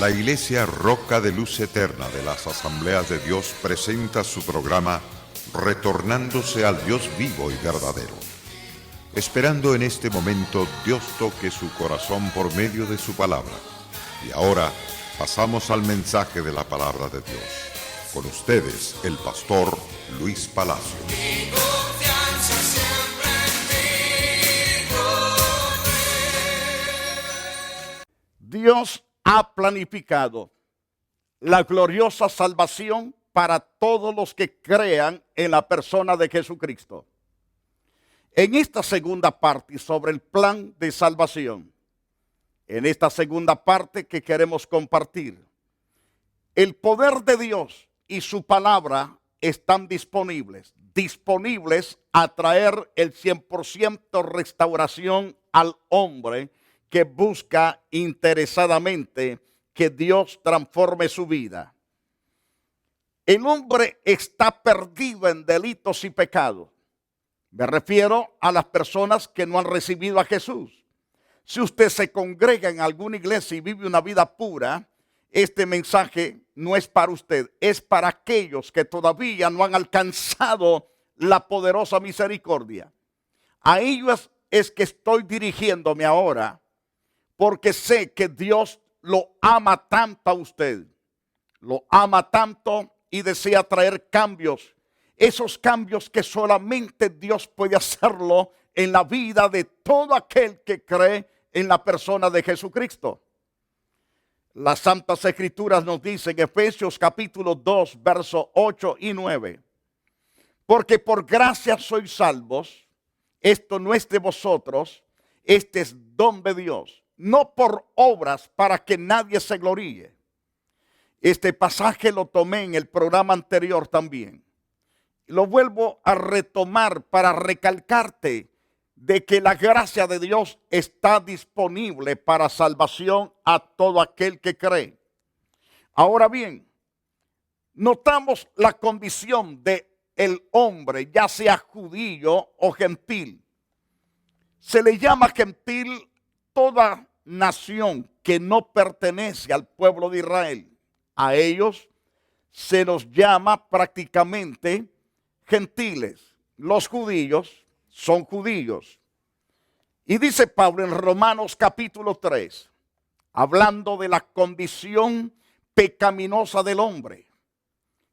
La Iglesia Roca de Luz Eterna de las Asambleas de Dios presenta su programa Retornándose al Dios vivo y verdadero. Esperando en este momento Dios toque su corazón por medio de su palabra. Y ahora pasamos al mensaje de la palabra de Dios. Con ustedes, el pastor Luis Palacio. Dios ha planificado la gloriosa salvación para todos los que crean en la persona de Jesucristo. En esta segunda parte sobre el plan de salvación, en esta segunda parte que queremos compartir, el poder de Dios y su palabra están disponibles a traer el 100% restauración al hombre que busca interesadamente que Dios transforme su vida. El hombre está perdido en delitos y pecados. Me refiero a las personas que no han recibido a Jesús. Si usted se congrega en alguna iglesia y vive una vida pura, este mensaje no es para usted, es para aquellos que todavía no han alcanzado la poderosa misericordia. A ellos es que estoy dirigiéndome ahora, porque sé que Dios lo ama tanto a usted, lo ama tanto y desea traer cambios. Esos cambios que solamente Dios puede hacerlo en la vida de todo aquel que cree en la persona de Jesucristo. Las Santas Escrituras nos dicen en Efesios capítulo 2, versos 8 y 9. Porque por gracia sois salvos, esto no es de vosotros, este es don de Dios, no por obras para que nadie se gloríe. Este pasaje lo tomé en el programa anterior también. Lo vuelvo a retomar para recalcarte de que la gracia de Dios está disponible para salvación a todo aquel que cree. Ahora bien, notamos la condición de el hombre, ya sea judío o gentil. Se le llama gentil toda nación que no pertenece al pueblo de Israel. A ellos se nos llama prácticamente gentiles. Los judíos son judíos. Y dice Pablo en Romanos capítulo 3, hablando de la condición pecaminosa del hombre.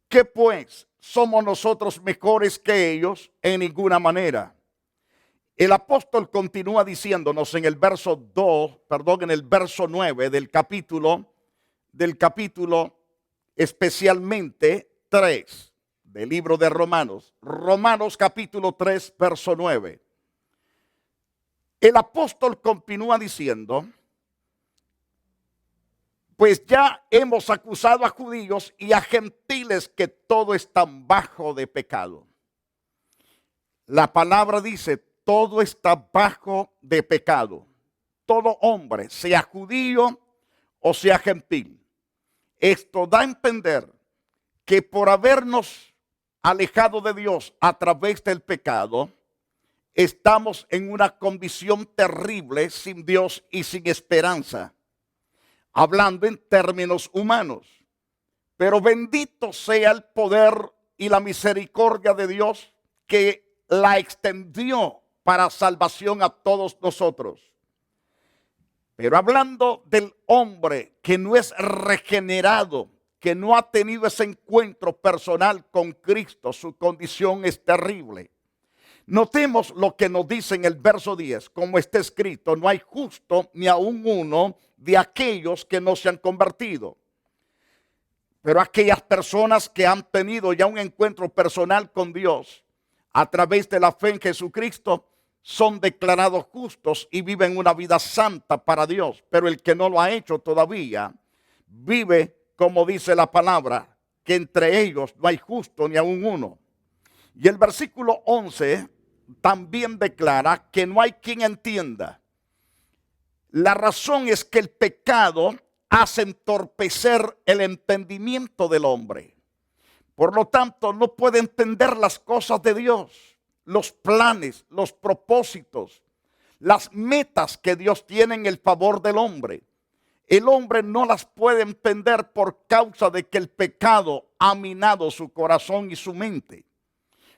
¿Qué pues? ¿Somos nosotros mejores que ellos? En ninguna manera. El apóstol continúa diciéndonos en el verso 9 del capítulo especialmente 3 del libro de Romanos. Romanos capítulo 3, verso 9. El apóstol continúa diciendo, pues ya hemos acusado a judíos y a gentiles que todo están bajo de pecado. La palabra dice, todo está bajo de pecado. Todo hombre, sea judío o sea gentil. Esto da a entender que por habernos alejado de Dios a través del pecado, estamos en una condición terrible sin Dios y sin esperanza. Hablando en términos humanos. Pero bendito sea el poder y la misericordia de Dios que la extendió para salvación a todos nosotros. Pero hablando del hombre que no es regenerado, que no ha tenido ese encuentro personal con Cristo, su condición es terrible. Notemos lo que nos dice en el verso 10, como está escrito, no hay justo ni aun uno de aquellos que no se han convertido. Pero aquellas personas que han tenido ya un encuentro personal con Dios a través de la fe en Jesucristo son declarados justos y viven una vida santa para Dios. Pero el que no lo ha hecho todavía vive, como dice la palabra, que entre ellos no hay justo ni aun uno. Y el versículo 11 también declara que no hay quien entienda. La razón es que el pecado hace entorpecer el entendimiento del hombre. Por lo tanto, no puede entender las cosas de Dios, los planes, los propósitos, las metas que Dios tiene en el favor del hombre. el hombre no las puede entender por causa de que el pecado ha minado su corazón y su mente.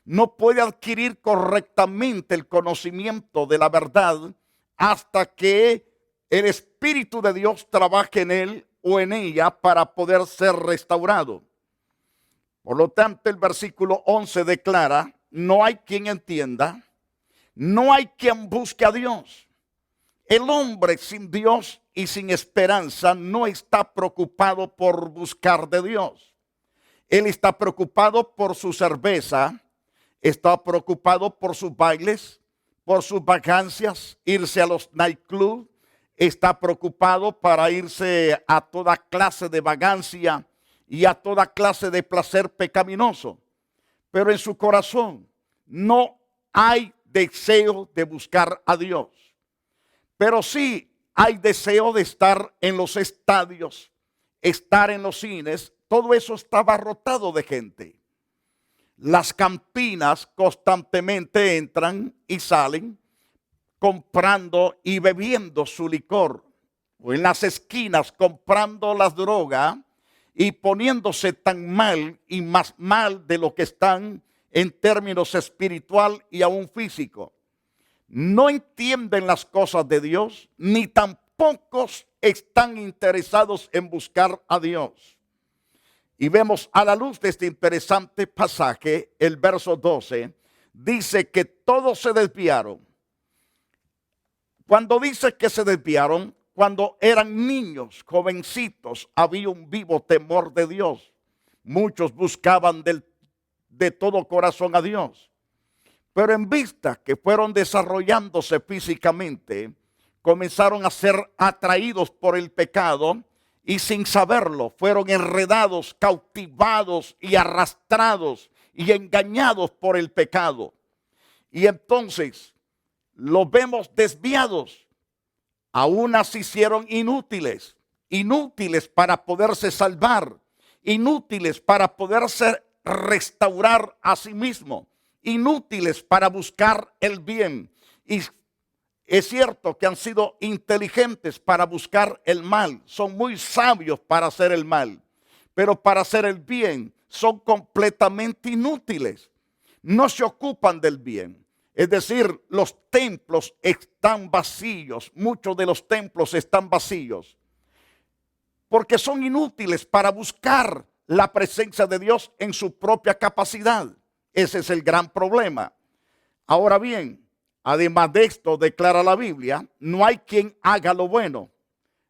No puede adquirir correctamente el conocimiento de la verdad hasta que el Espíritu de Dios trabaje en él o en ella para poder ser restaurado. Por lo tanto, el versículo 11 declara: no hay quien entienda, no hay quien busque a Dios. El hombre sin Dios y sin esperanza no está preocupado por buscar de Dios. Él está preocupado por su cerveza, está preocupado por sus bailes, por sus vacancias, irse a los nightclubs, está preocupado para irse a toda clase de vagancia y a toda clase de placer pecaminoso. Pero en su corazón no hay deseo de buscar a Dios. Pero sí hay deseo de estar en los estadios, estar en los cines. Todo eso está abarrotado de gente. Las campinas constantemente entran y salen comprando y bebiendo su licor. O en las esquinas comprando las drogas y poniéndose tan mal y más mal de lo que están en términos espiritual y aún físico. No entienden las cosas de Dios, ni tampoco están interesados en buscar a Dios. Y vemos a la luz de este interesante pasaje, el verso 12, dice que todos se desviaron. Cuando dice que se desviaron, cuando eran niños, jovencitos, había un vivo temor de Dios. Muchos buscaban de todo corazón a Dios. Pero en vista que fueron desarrollándose físicamente, comenzaron a ser atraídos por el pecado y sin saberlo fueron enredados, cautivados y arrastrados y engañados por el pecado. Y entonces los vemos desviados. Aún se hicieron inútiles, inútiles para poderse salvar, inútiles para poderse restaurar a sí mismo, inútiles para buscar el bien. Y es cierto que han sido inteligentes para buscar el mal, son muy sabios para hacer el mal, pero para hacer el bien son completamente inútiles. No se ocupan del bien. Es decir, los templos están vacíos, muchos de los templos están vacíos, porque son inútiles para buscar la presencia de Dios en su propia capacidad. Ese es el gran problema. Ahora bien, además de esto, declara la Biblia, no hay quien haga lo bueno.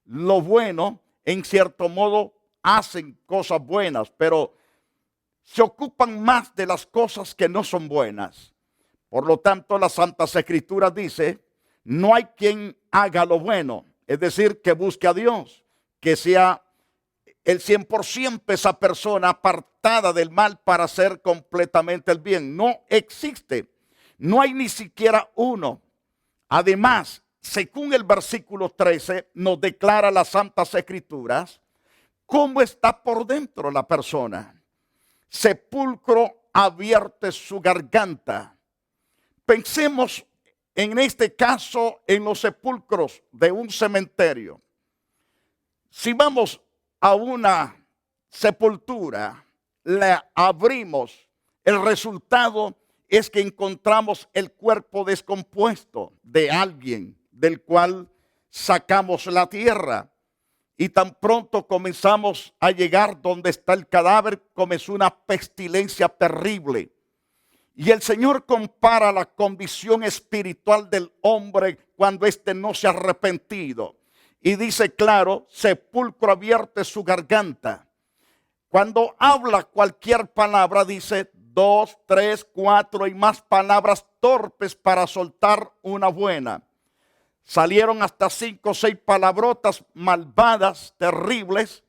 Lo bueno, en cierto modo, hacen cosas buenas, pero se ocupan más de las cosas que no son buenas. Por lo tanto, la Santa Escritura dice, no hay quien haga lo bueno, es decir, que busque a Dios, que sea el 100% esa persona apartada del mal para hacer completamente el bien. No existe, no hay ni siquiera uno. Además, según el versículo 13, nos declara las Santas Escrituras cómo está por dentro la persona. Sepulcro abierto es su garganta. Pensemos en este caso en los sepulcros de un cementerio. Si vamos a una sepultura, la abrimos, el resultado es que encontramos el cuerpo descompuesto de alguien del cual sacamos la tierra. Y tan pronto comenzamos a llegar donde está el cadáver, comenzó una pestilencia terrible. Y el Señor compara la condición espiritual del hombre cuando éste no se ha arrepentido. Y dice claro, sepulcro abierto es su garganta. Cuando habla cualquier palabra dice 2, 3, 4 y más palabras torpes para soltar una buena. Salieron hasta 5 o 6 palabrotas malvadas, terribles,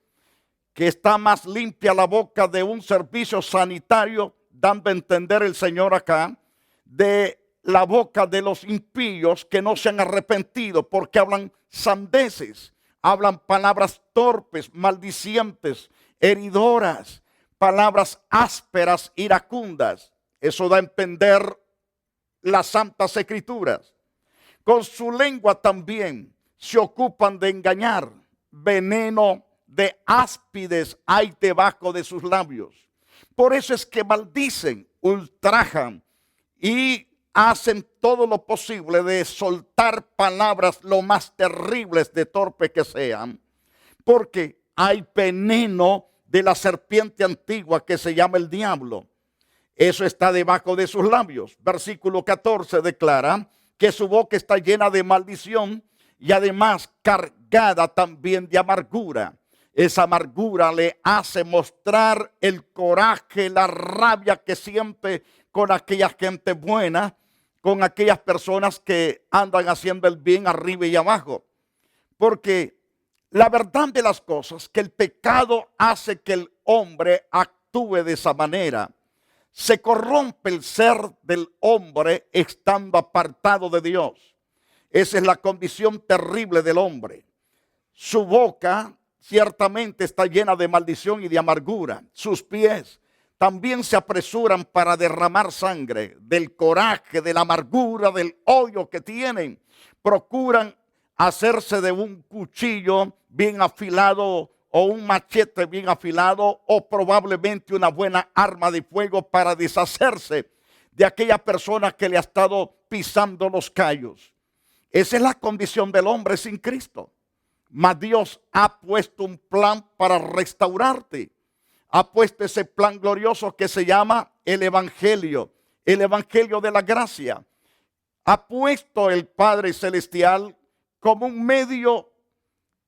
que está más limpia la boca de un servicio sanitario, dando a entender el Señor acá, de la boca de los impíos que no se han arrepentido, porque hablan sandeces, hablan palabras torpes, maldicientes, heridoras, palabras ásperas, iracundas. Eso da a entender las Santas Escrituras. Con su lengua también se ocupan de engañar, veneno de áspides hay debajo de sus labios. Por eso es que maldicen, ultrajan y hacen todo lo posible de soltar palabras lo más terribles de torpe que sean, porque hay veneno de la serpiente antigua que se llama el diablo. Eso está debajo de sus labios. Versículo 14 declara que su boca está llena de maldición y además cargada también de amargura. Esa amargura le hace mostrar el coraje, la rabia que siente con aquella gente buena, con aquellas personas que andan haciendo el bien arriba y abajo. Porque la verdad de las cosas, que el pecado hace que el hombre actúe de esa manera. Se corrompe el ser del hombre estando apartado de Dios. Esa es la condición terrible del hombre. Su boca ciertamente está llena de maldición y de amargura. Sus pies también se apresuran para derramar sangre del coraje, de la amargura, del odio que tienen. Procuran hacerse de un cuchillo bien afilado o un machete bien afilado o probablemente una buena arma de fuego para deshacerse de aquella persona que le ha estado pisando los callos. Esa es la condición del hombre sin Cristo. Mas Dios ha puesto un plan para restaurarte. Ha puesto ese plan glorioso que se llama el Evangelio de la gracia. Ha puesto el Padre Celestial como un medio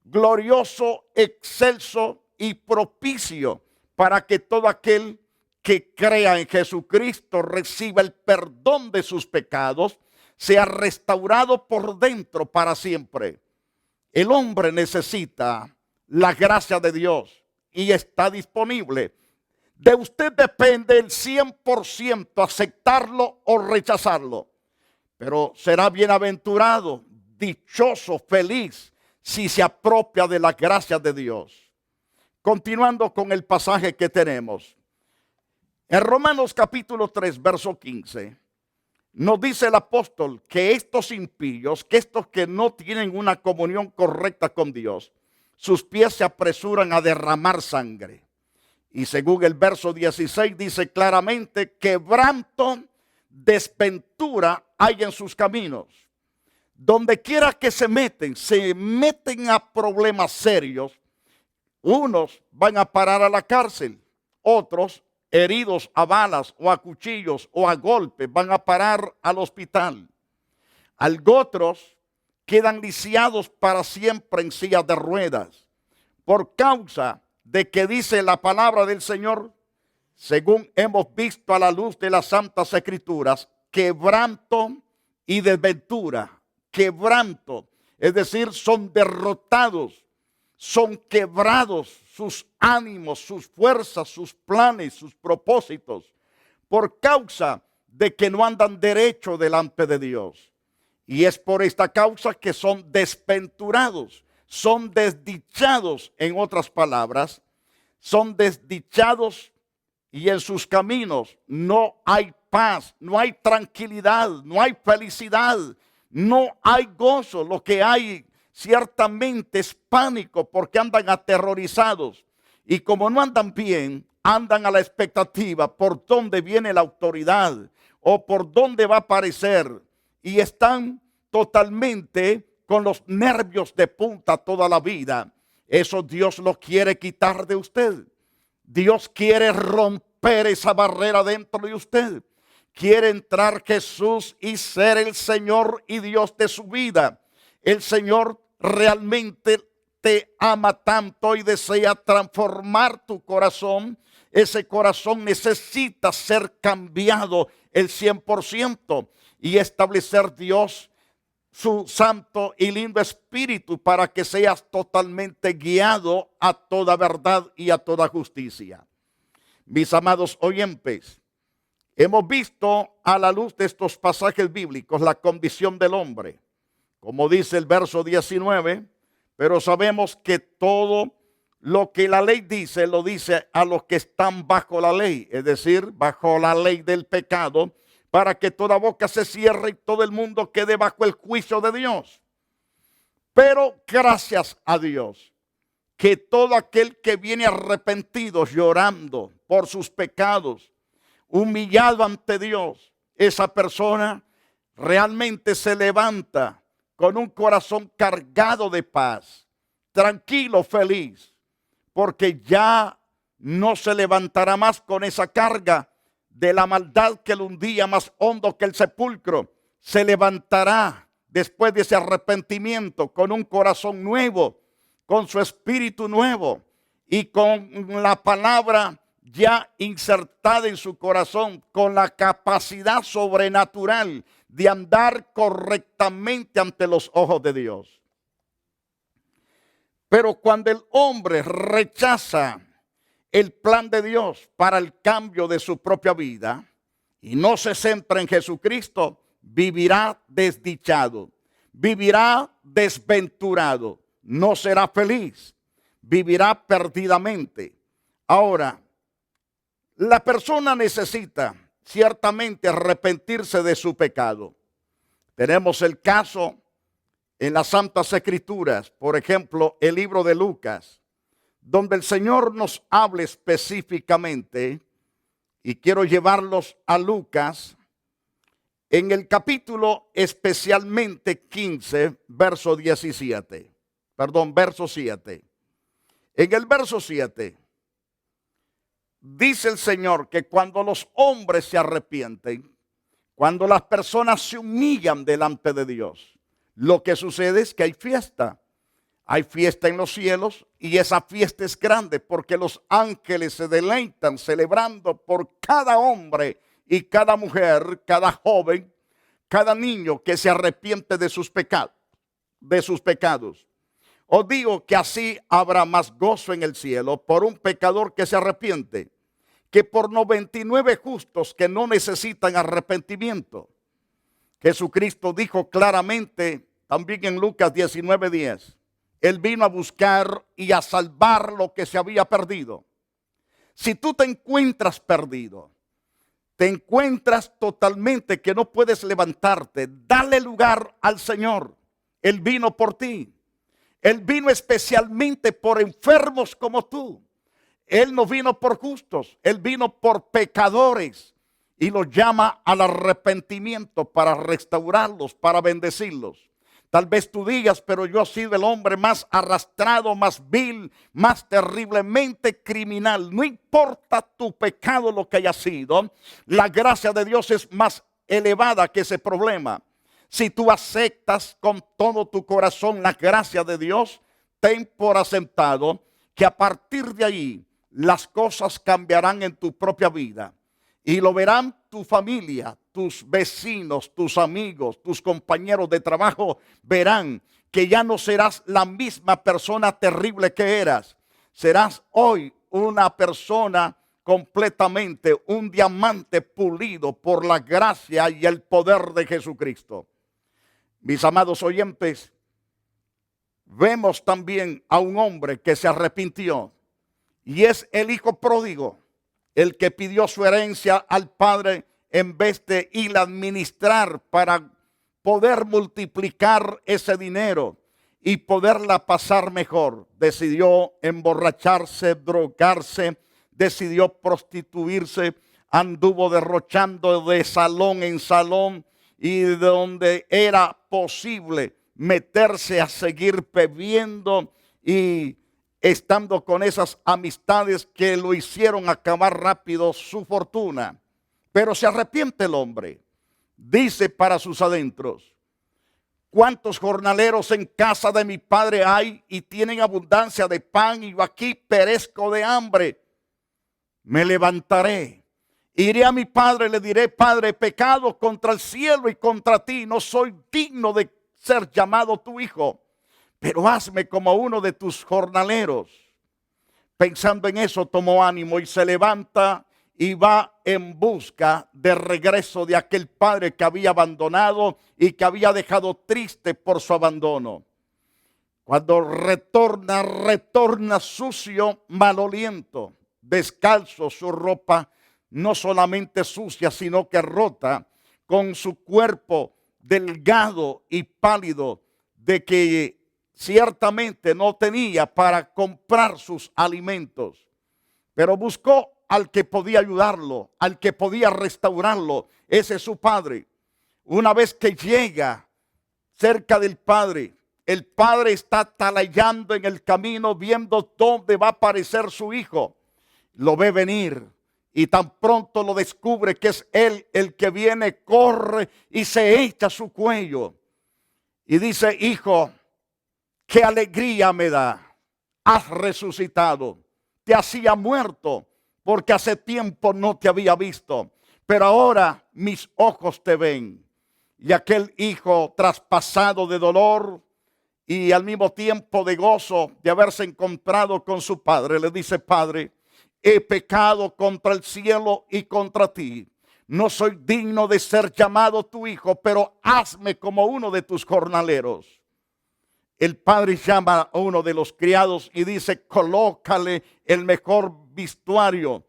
glorioso, excelso y propicio para que todo aquel que crea en Jesucristo reciba el perdón de sus pecados, sea restaurado por dentro para siempre. El hombre necesita la gracia de Dios y está disponible. De usted depende el 100% aceptarlo o rechazarlo. Pero será bienaventurado, dichoso, feliz, si se apropia de la gracia de Dios. Continuando con el pasaje que tenemos. En Romanos capítulo 3, verso 15, nos dice el apóstol que estos impíos, que estos que no tienen una comunión correcta con Dios, sus pies se apresuran a derramar sangre. Y según el verso 16 dice claramente, quebranto, desventura hay en sus caminos. Donde quiera que se meten a problemas serios. Unos van a parar a la cárcel, otros heridos a balas o a cuchillos o a golpes van a parar al hospital. Otros quedan lisiados para siempre en sillas de ruedas por causa de que dice la palabra del Señor, según hemos visto a la luz de las santas escrituras, quebranto y desventura. Quebranto, es decir, son derrotados, son quebrados sus ánimos, sus fuerzas, sus planes, sus propósitos, por causa de que no andan derecho delante de Dios. Y es por esta causa que son desventurados, son desdichados, en otras palabras, son desdichados y en sus caminos no hay paz, no hay tranquilidad, no hay felicidad, no hay gozo. Lo que hay ciertamente es pánico porque andan aterrorizados. Y como no andan bien, andan a la expectativa por dónde viene la autoridad o por dónde va a aparecer. Y están totalmente con los nervios de punta toda la vida. Eso Dios lo quiere quitar de usted. Dios quiere romper esa barrera dentro de usted. Quiere entrar Jesús y ser el Señor y Dios de su vida. El Señor realmente te ama tanto y desea transformar tu corazón. Ese corazón necesita ser cambiado el 100% y establecer Dios su santo y lindo espíritu para que seas totalmente guiado a toda verdad y a toda justicia. Mis amados oyentes, hemos visto a la luz de estos pasajes bíblicos la condición del hombre, como dice el verso 19, pero sabemos que todo lo que la ley dice, lo dice a los que están bajo la ley, es decir, bajo la ley del pecado, para que toda boca se cierre y todo el mundo quede bajo el juicio de Dios. Pero gracias a Dios, que todo aquel que viene arrepentido, llorando por sus pecados, humillado ante Dios, esa persona realmente se levanta con un corazón cargado de paz, tranquilo, feliz, porque ya no se levantará más con esa carga de la maldad que lo hundía más hondo que el sepulcro. Se levantará después de ese arrepentimiento con un corazón nuevo, con su espíritu nuevo y con la palabra ya insertada en su corazón, con la capacidad sobrenatural de andar correctamente ante los ojos de Dios. Pero cuando el hombre rechaza el plan de Dios para el cambio de su propia vida y no se centra en Jesucristo, vivirá desdichado, vivirá desventurado, no será feliz, vivirá perdidamente. Ahora, la persona necesita ciertamente arrepentirse de su pecado. Tenemos el caso en las Santas Escrituras, por ejemplo, el libro de Lucas, donde el Señor nos habla específicamente, y quiero llevarlos a Lucas, en el capítulo especialmente 15, verso 17. Verso 7. En el verso 7, dice el Señor que cuando los hombres se arrepienten, cuando las personas se humillan delante de Dios, lo que sucede es que hay fiesta. Hay fiesta en los cielos y esa fiesta es grande porque los ángeles se deleitan celebrando por cada hombre y cada mujer, cada joven, cada niño que se arrepiente de sus pecados, Os digo que así habrá más gozo en el cielo por un pecador que se arrepiente que por 99 justos que no necesitan arrepentimiento. Jesucristo dijo claramente también en Lucas 19:10, Él vino a buscar y a salvar lo que se había perdido. Si tú te encuentras perdido, te encuentras totalmente que no puedes levantarte, dale lugar al Señor. Él vino por ti. Él vino especialmente por enfermos como tú. Él no vino por justos, Él vino por pecadores y los llama al arrepentimiento para restaurarlos, para bendecirlos. Tal vez tú digas, pero yo he sido el hombre más arrastrado, más vil, más terriblemente criminal. No importa tu pecado lo que haya sido, la gracia de Dios es más elevada que ese problema. Si tú aceptas con todo tu corazón la gracia de Dios, ten por asentado que a partir de ahí las cosas cambiarán en tu propia vida. Y lo verán tu familia, tus vecinos, tus amigos, tus compañeros de trabajo. Verán que ya no serás la misma persona terrible que eras. Serás hoy una persona completamente, un diamante pulido por la gracia y el poder de Jesucristo. Mis amados oyentes, vemos también a un hombre que se arrepintió. Y es el hijo pródigo, el que pidió su herencia al padre en vez de ir a administrar para poder multiplicar ese dinero y poderla pasar mejor. Decidió emborracharse, drogarse, decidió prostituirse, anduvo derrochando de salón en salón y de donde era posible meterse a seguir bebiendo y estando con esas amistades que lo hicieron acabar rápido su fortuna. Pero se arrepiente el hombre. Dice para sus adentros, ¿cuántos jornaleros en casa de mi padre hay y tienen abundancia de pan y yo aquí perezco de hambre? Me levantaré, iré a mi padre, le diré, Padre, he pecado contra el cielo y contra ti, no soy digno de ser llamado tu hijo, pero hazme como uno de tus jornaleros. Pensando en eso, tomó ánimo y se levanta y va en busca de regreso de aquel padre que había abandonado y que había dejado triste por su abandono. Cuando retorna sucio, maloliento, descalzo, su ropa no solamente sucia, sino que rota, con su cuerpo delgado y pálido, de que ciertamente no tenía para comprar sus alimentos, pero buscó al que podía ayudarlo, al que podía restaurarlo. Ese es su padre. Una vez que llega cerca del padre, el padre está atalayando en el camino, viendo dónde va a aparecer su hijo. Lo ve venir y tan pronto lo descubre que es él el que viene, corre y se echa a su cuello y dice: hijo, qué alegría me da, has resucitado. Te hacía muerto porque hace tiempo no te había visto, pero ahora mis ojos te ven. Y aquel hijo, traspasado de dolor y al mismo tiempo de gozo de haberse encontrado con su padre, le dice: padre, he pecado contra el cielo y contra ti. No soy digno de ser llamado tu hijo, pero hazme como uno de tus jornaleros. El padre llama a uno de los criados y dice: colócale el mejor vestuario.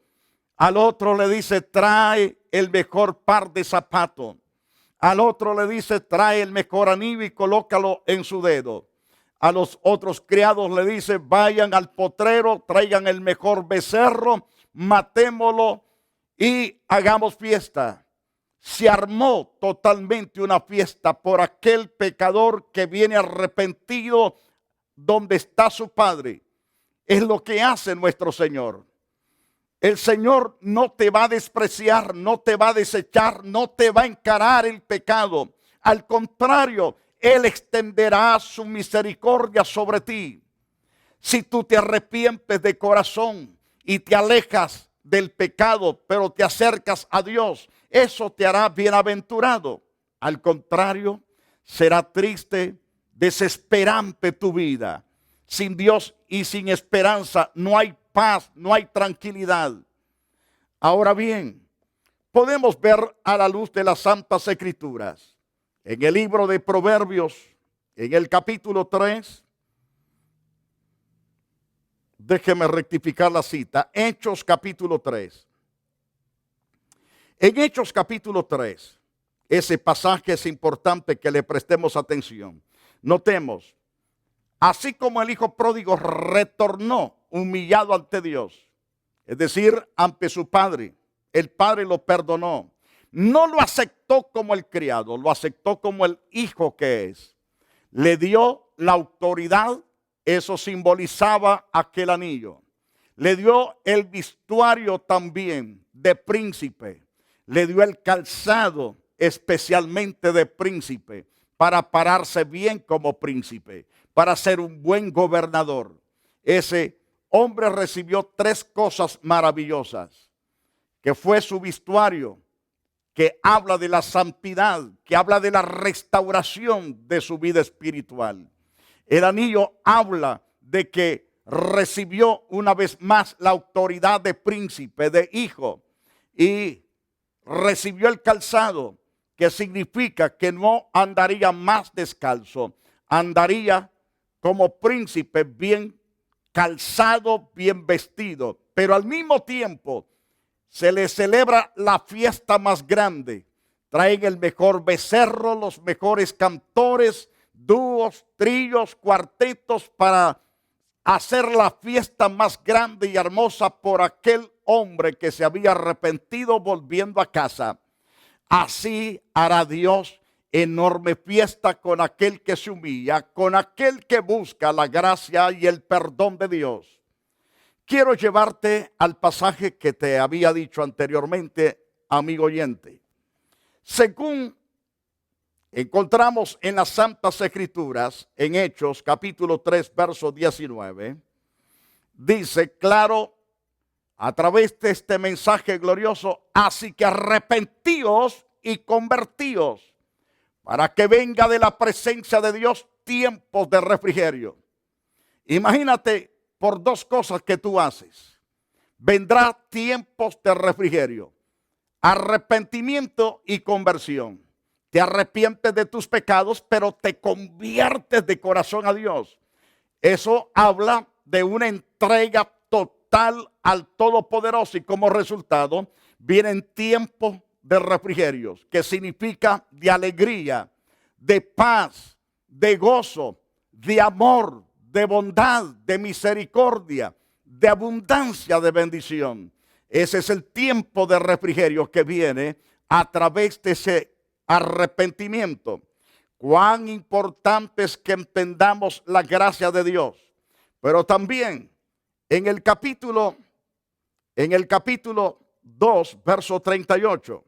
Al otro le dice: trae el mejor par de zapatos. Al otro le dice: trae el mejor anillo y colócalo en su dedo. A los otros criados le dice: vayan al potrero, traigan el mejor becerro, matémoslo y hagamos fiesta. Se armó totalmente una fiesta por aquel pecador que viene arrepentido donde está su padre. Es lo que hace nuestro Señor. El Señor no te va a despreciar, no te va a desechar, no te va a encarar el pecado. Al contrario, Él extenderá su misericordia sobre ti. Si tú te arrepientes de corazón y te alejas del pecado, pero te acercas a Dios, eso te hará bienaventurado. Al contrario, será triste, desesperante tu vida. Sin Dios y sin esperanza no hay paz, no hay tranquilidad. Ahora bien, podemos ver a la luz de las Santas Escrituras, en el libro de Proverbios, en el capítulo 3, déjeme rectificar la cita, Hechos capítulo 3. En Hechos capítulo 3, ese pasaje es importante que le prestemos atención. Notemos: así como el hijo pródigo retornó humillado ante Dios, es decir, ante su padre, el padre lo perdonó. No lo aceptó como el criado, lo aceptó como el hijo que es. Le dio la autoridad, eso simbolizaba aquel anillo. Le dio el vestuario también de príncipe. Le dio el calzado especialmente de príncipe para pararse bien como príncipe, para ser un buen gobernador. Ese hombre recibió tres cosas maravillosas, que fue su vestuario, que habla de la santidad, que habla de la restauración de su vida espiritual. El anillo habla de que recibió una vez más la autoridad de príncipe, de hijo, y recibió el calzado, que significa que no andaría más descalzo, andaría como príncipe, bien calzado, bien vestido. Pero al mismo tiempo se le celebra la fiesta más grande. Traen el mejor becerro, los mejores cantores, dúos, trillos, cuartetos, para hacer la fiesta más grande y hermosa por aquel hombre que se había arrepentido volviendo a casa. Así hará Dios enorme fiesta con aquel que se humilla, con aquel que busca la gracia y el perdón de Dios. Quiero llevarte al pasaje que te había dicho anteriormente, amigo oyente. Según encontramos en las Santas Escrituras, en Hechos capítulo 3, verso 19, dice claro, a través de este mensaje glorioso: así que arrepentíos y convertíos, para que venga de la presencia de Dios tiempos de refrigerio. Imagínate por dos cosas que tú haces. Vendrá tiempos de refrigerio: arrepentimiento y conversión. Te arrepientes de tus pecados, pero te conviertes de corazón a Dios. Eso habla de una entrega total al Todopoderoso, y como resultado vienen tiempos de refrigerios, que significa de alegría, de paz, de gozo, de amor, de bondad, de misericordia, de abundancia de bendición. Ese es el tiempo de refrigerio que viene a través de ese arrepentimiento. Cuán importante es que entendamos la gracia de Dios. Pero también en el capítulo 2, verso 38,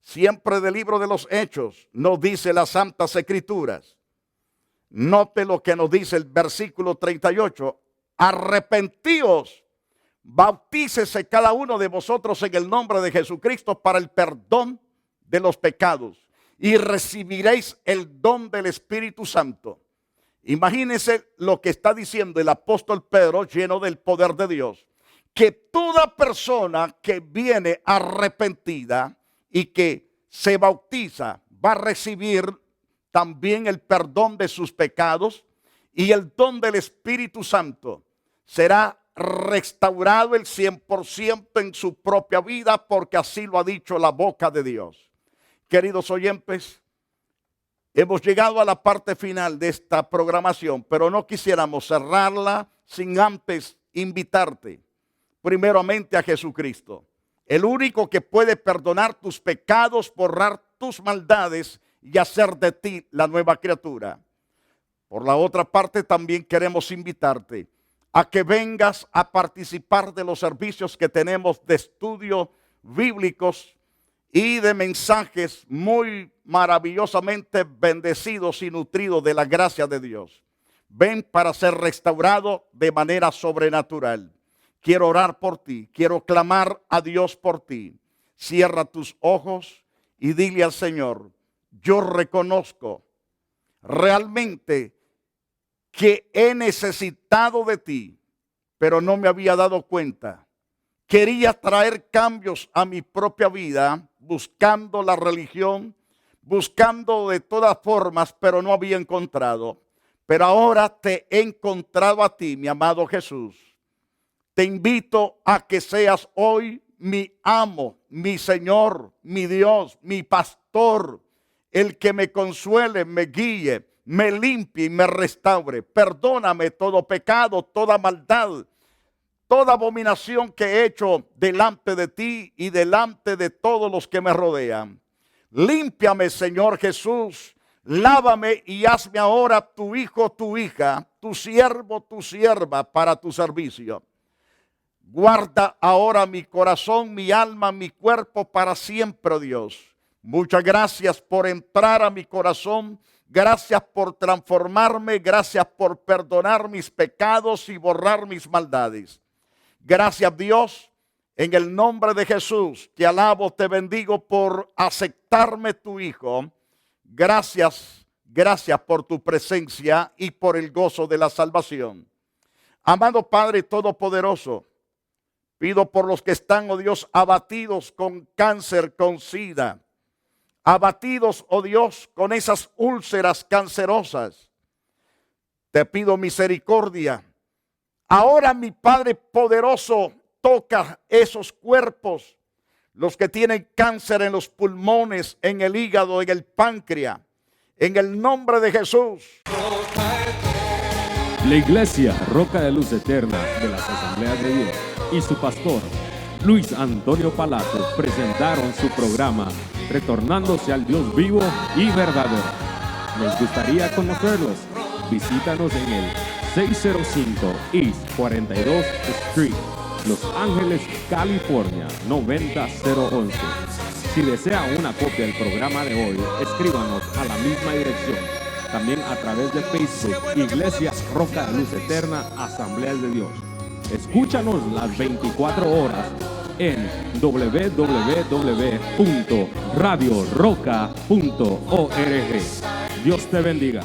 siempre del libro de los Hechos, nos dice las Santas Escrituras. Note lo que nos dice el versículo 38. Arrepentíos, bautícese cada uno de vosotros en el nombre de Jesucristo para el perdón de los pecados y recibiréis el don del Espíritu Santo. Imagínense lo que está diciendo el apóstol Pedro, lleno del poder de Dios, que toda persona que viene arrepentida y que se bautiza va a recibir también el perdón de sus pecados y el don del Espíritu Santo. Será restaurado el 100% en su propia vida, porque así lo ha dicho la boca de Dios. Queridos oyentes, hemos llegado a la parte final de esta programación, pero no quisiéramos cerrarla sin antes invitarte primeramente a Jesucristo, el único que puede perdonar tus pecados, borrar tus maldades y hacer de ti la nueva criatura. Por la otra parte, también queremos invitarte a que vengas a participar de los servicios que tenemos de estudio bíblicos y de mensajes muy maravillosamente bendecidos y nutridos de la gracia de Dios. Ven para ser restaurado de manera sobrenatural. Quiero orar por ti, quiero clamar a Dios por ti. Cierra tus ojos y dile al Señor: yo reconozco realmente que he necesitado de ti, pero no me había dado cuenta. Quería traer cambios a mi propia vida, buscando la religión, buscando de todas formas, pero no había encontrado. Pero ahora te he encontrado a ti, mi amado Jesús. Te invito a que seas hoy mi amo, mi Señor, mi Dios, mi pastor, el que me consuele, me guíe, me limpie y me restaure. Perdóname todo pecado, toda maldad, toda abominación que he hecho delante de ti y delante de todos los que me rodean. Límpiame, Señor Jesús, lávame y hazme ahora tu hijo, tu hija, tu siervo, tu sierva para tu servicio. Guarda ahora mi corazón, mi alma, mi cuerpo para siempre, Dios. Muchas gracias por entrar a mi corazón. Gracias por transformarme. Gracias por perdonar mis pecados y borrar mis maldades. Gracias, Dios, en el nombre de Jesús. Te alabo, te bendigo por aceptarme tu Hijo. Gracias, gracias por tu presencia y por el gozo de la salvación. Amado Padre Todopoderoso, pido por los que están, oh Dios, abatidos con cáncer, con SIDA, abatidos, oh Dios, con esas úlceras cancerosas. Te pido misericordia. Ahora, mi Padre poderoso, toca esos cuerpos, los que tienen cáncer en los pulmones, en el hígado, en el páncreas, en el nombre de Jesús. La Iglesia Roca de Luz Eterna de las Asambleas de Dios y su pastor Luis Antonio Palacio presentaron su programa Retornándose al Dios vivo y verdadero. Nos gustaría conocerlos. Visítanos en el 605 East 42 Street, Los Ángeles, California 90011. Si desea una copia del programa de hoy, escríbanos a la misma dirección. También a través de Facebook, Iglesia Roca de Luz Eterna, Asambleas de Dios. Escúchanos las 24 horas en www.radioroca.org. Dios te bendiga.